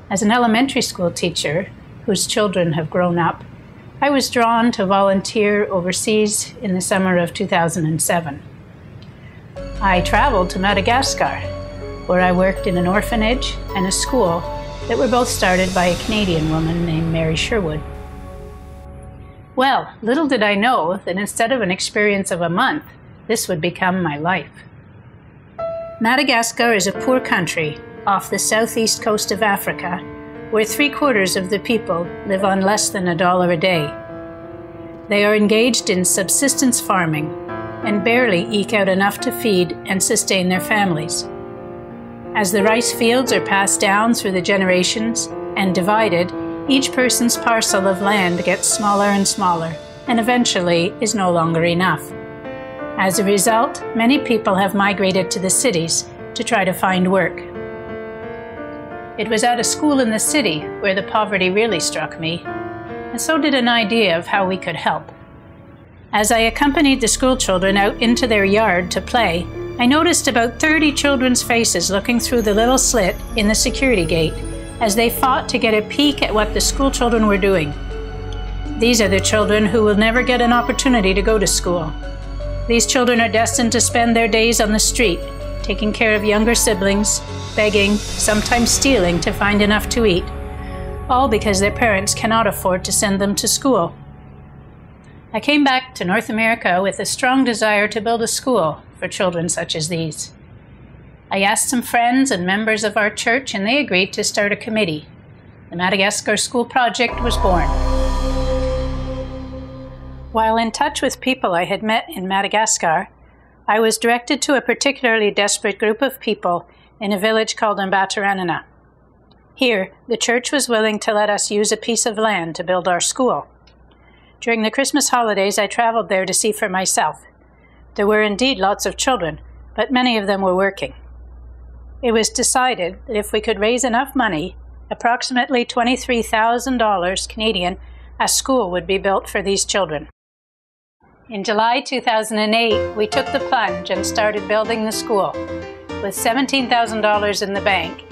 As an elementary school teacher whose children have grown up, I was drawn to volunteer overseas in the summer of 2007. I traveled to Madagascar, where I worked in an orphanage and a school that were both started by a Canadian woman named Mary Sherwood. Well, little did I know that instead of an experience of a month, this would become my life. Madagascar is a poor country off the southeast coast of Africa, where 3/4 of the people live on less than $1 a day. They are engaged in subsistence farming and barely eke out enough to feed and sustain their families. As the rice fields are passed down through the generations and divided, each person's parcel of land gets smaller and smaller, and eventually is no longer enough. As a result, many people have migrated to the cities to try to find work. It was at a school in the city where the poverty really struck me, and so did an idea of how we could help. As I accompanied the school children out into their yard to play, I noticed about 30 children's faces looking through the little slit in the security gate as they fought to get a peek at what the school children were doing. These are the children who will never get an opportunity to go to school. These children are destined to spend their days on the street, taking care of younger siblings, begging, sometimes stealing to find enough to eat, all because their parents cannot afford to send them to school. I came back to North America with a strong desire to build a school for children such as these. I asked some friends and members of our church, and they agreed to start a committee. The Madagascar School Project was born. While in touch with people I had met in Madagascar, I was directed to a particularly desperate group of people in a village called Madagascar. Here, the church was willing to let us use a piece of land to build our school. During the Christmas holidays, I traveled there to see for myself. There were indeed lots of children, but many of them were working. It was decided that if we could raise enough money, approximately $23,000 Canadian, a school would be built for these children. In July 2008, we took the plunge and started building the school. With $17,000 in the bank,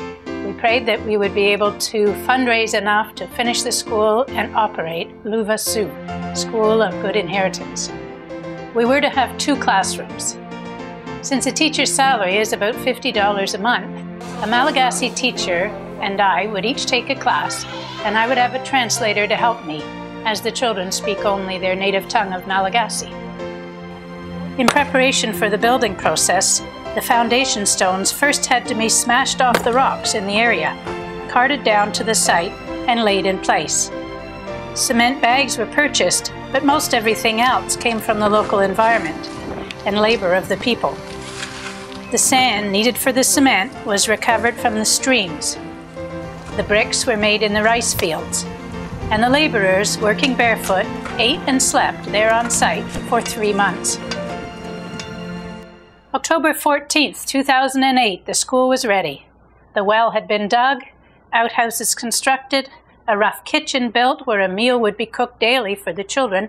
we prayed that we would be able to fundraise enough to finish the school and operate Luvasu, School of Good Inheritance. We were to have 2 classrooms. Since a teacher's salary is about $50 a month, a Malagasy teacher and I would each take a class, and I would have a translator to help me, as the children speak only their native tongue of Malagasy. In preparation for the building process, the foundation stones first had to be smashed off the rocks in the area, carted down to the site, and laid in place. Cement bags were purchased, but most everything else came from the local environment and labor of the people. The sand needed for the cement was recovered from the streams. The bricks were made in the rice fields, and the laborers, working barefoot, ate and slept there on site for 3 months. October 14th, 2008, the school was ready. The well had been dug, outhouses constructed, a rough kitchen built where a meal would be cooked daily for the children.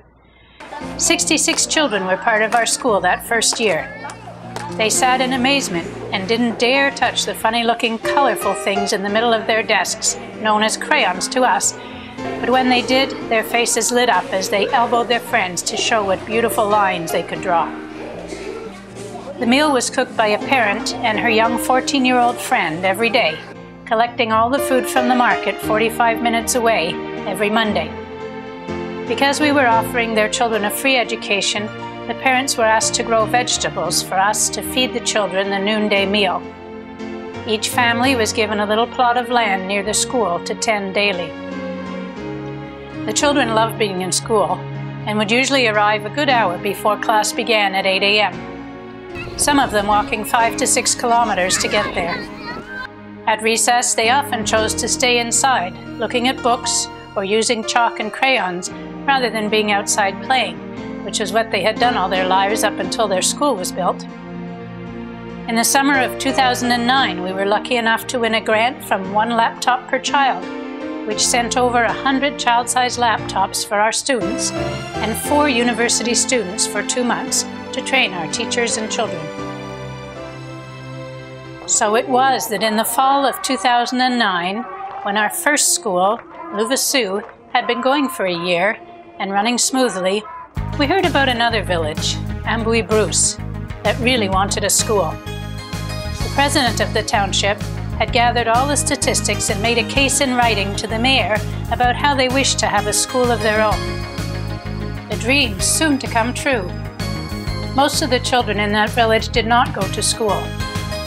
66 children were part of our school that first year. They sat in amazement and didn't dare touch the funny-looking, colorful things in the middle of their desks, known as crayons to us. But when they did, their faces lit up as they elbowed their friends to show what beautiful lines they could draw. The meal was cooked by a parent and her young 14-year-old friend every day, collecting all the food from the market 45 minutes away every Monday. Because we were offering their children a free education, the parents were asked to grow vegetables for us to feed the children the noonday meal. Each family was given a little plot of land near the school to tend daily. The children loved being in school and would usually arrive a good hour before class began at 8 a.m., some of them walking 5 to 6 kilometers to get there. At recess, they often chose to stay inside, looking at books or using chalk and crayons rather than being outside playing, which is what they had done all their lives up until their school was built. In the summer of 2009, we were lucky enough to win a grant from 1 laptop per child, which sent over 100 child-sized laptops for our students and 4 university students for 2 months to train our teachers and children. So it was that in the fall of 2009, When our first school, Louvassou, had been going for a year and running smoothly, we heard about another village, Ambouy-Brousse, that really wanted a school. The president of the township had gathered all the statistics and made a case in writing to the mayor about how they wished to have a school of their own. The dream soon to come true. Most of the children in that village did not go to school.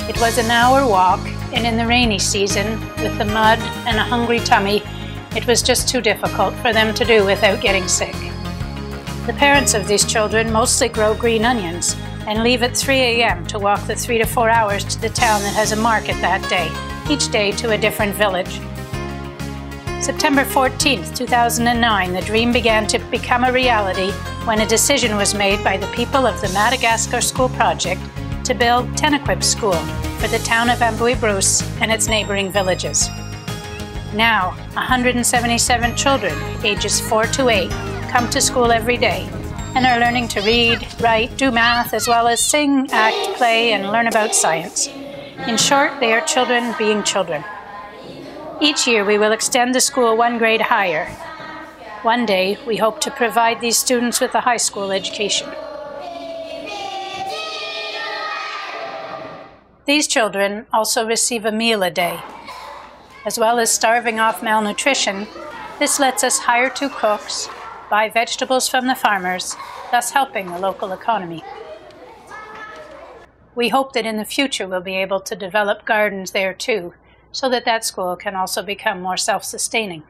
It was an hour walk, and in the rainy season, with the mud and a hungry tummy, it was just too difficult for them to do without getting sick. The parents of these children mostly grow green onions and leave at 3 a.m. to walk the 3 to 4 hours to the town that has a market that day, each day to a different village. September 14th, 2009, the dream began to become a reality when a decision was made by the people of the Madagascar School project to build Tenequip School for the town of Ambouy-Brousse and its neighboring villages. Now, 177 children, ages 4 to 8, come to school every day and are learning to read, write, do math, as well as sing, act, play, and learn about science. In short, they are children being children. Each year we will extend the school one grade higher. One day we hope to provide these students with a high school education. These children also receive a meal a day. As well as starving off malnutrition, this lets us hire 2 cooks, buy vegetables from the farmers, thus helping the local economy. We hope that in the future we'll be able to develop gardens there too, so that school can also become more self-sustaining.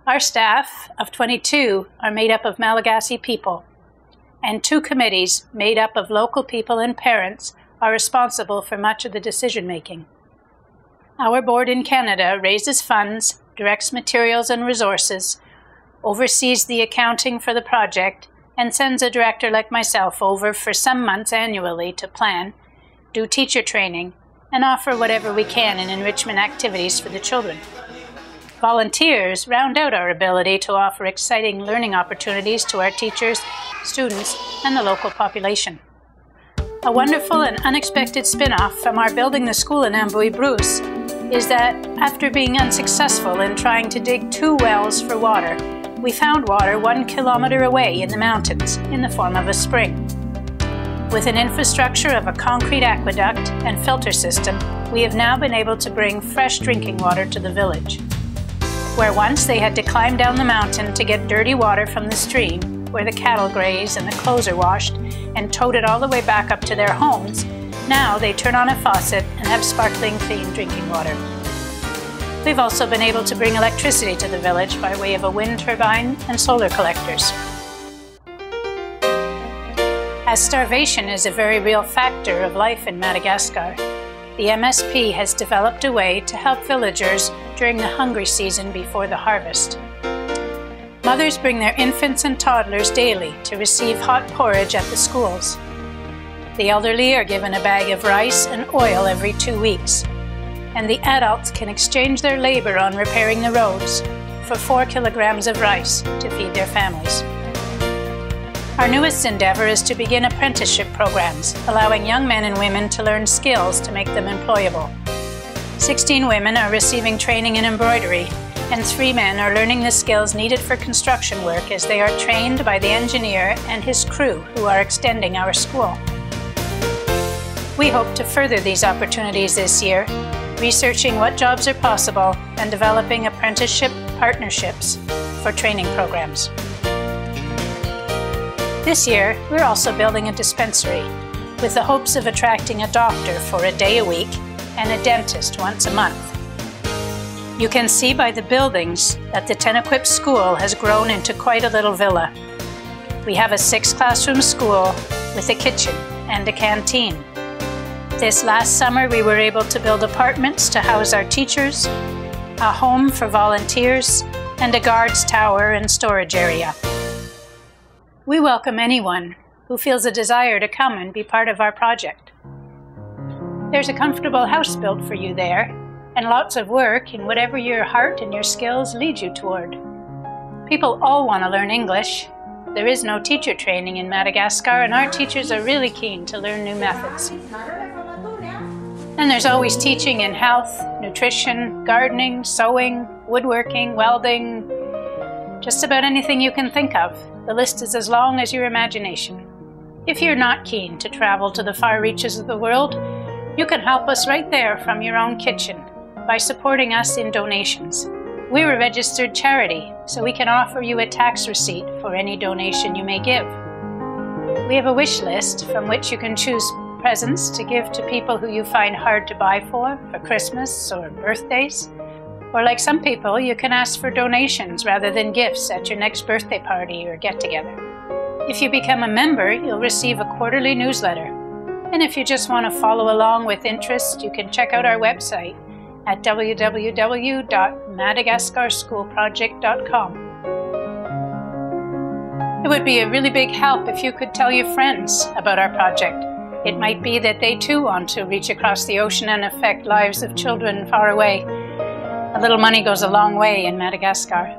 Our staff of 22 are made up of Malagasy people, and 2 committees made up of local people and parents are responsible for much of the decision-making. Our board in Canada raises funds, directs materials and resources, oversees the accounting for the project, and sends a director like myself over for some months annually to plan, do teacher training, and offer whatever we can in enrichment activities for the children. Volunteers round out our ability to offer exciting learning opportunities to our teachers, students, and the local population. A wonderful and unexpected spin-off from our building the school in Ambouy-Brousse is that after being unsuccessful in trying to dig 2 wells for water, we found water 1 kilometer away in the mountains in the form of a spring. With an infrastructure of a concrete aqueduct and filter system, we have now been able to bring fresh drinking water to the village. Where once they had to climb down the mountain to get dirty water from the stream, where the cattle graze and the clothes are washed, and towed it all the way back up to their homes, now they turn on a faucet and have sparkling, clean drinking water. We've also been able to bring electricity to the village by way of a wind turbine and solar collectors. As starvation is a very real factor of life in Madagascar, the MSP has developed a way to help villagers during the hungry season before the harvest. Mothers bring their infants and toddlers daily to receive hot porridge at the schools. The elderly are given a bag of rice and oil every 2 weeks, and the adults can exchange their labor on repairing the roads for 4 kilograms of rice to feed their families. Our newest endeavor is to begin apprenticeship programs, allowing young men and women to learn skills to make them employable. 16 women are receiving training in embroidery, and 3 men are learning the skills needed for construction work as they are trained by the engineer and his crew who are extending our school. We hope to further these opportunities this year, researching what jobs are possible and developing apprenticeship partnerships for training programs. This year, we're also building a dispensary with the hopes of attracting a doctor for a day a week and a dentist once a month. You can see by the buildings that the Tenequip School has grown into quite a little villa. We have a 6-classroom school with a kitchen and a canteen. This last summer, we were able to build apartments to house our teachers, a home for volunteers, and a guards tower and storage area. We welcome anyone who feels a desire to come and be part of our project. There's a comfortable house built for you there, and lots of work in whatever your heart and your skills lead you toward. People all want to learn English. There is no teacher training in Madagascar, and our teachers are really keen to learn new methods. And there's always teaching in health, nutrition, gardening, sewing, woodworking, welding, just about anything you can think of. The list is as long as your imagination. If you're not keen to travel to the far reaches of the world, you can help us right there from your own kitchen by supporting us in donations. We're a registered charity, so we can offer you a tax receipt for any donation you may give. We have a wish list from which you can choose presents to give to people who you find hard to buy for Christmas or birthdays. Or like some people, you can ask for donations rather than gifts at your next birthday party or get-together. If you become a member, you'll receive a quarterly newsletter. And if you just want to follow along with interest, you can check out our website at www.madagascarschoolproject.com. It would be a really big help if you could tell your friends about our project. It might be that they too want to reach across the ocean and affect lives of children far away. A little money goes a long way in Madagascar.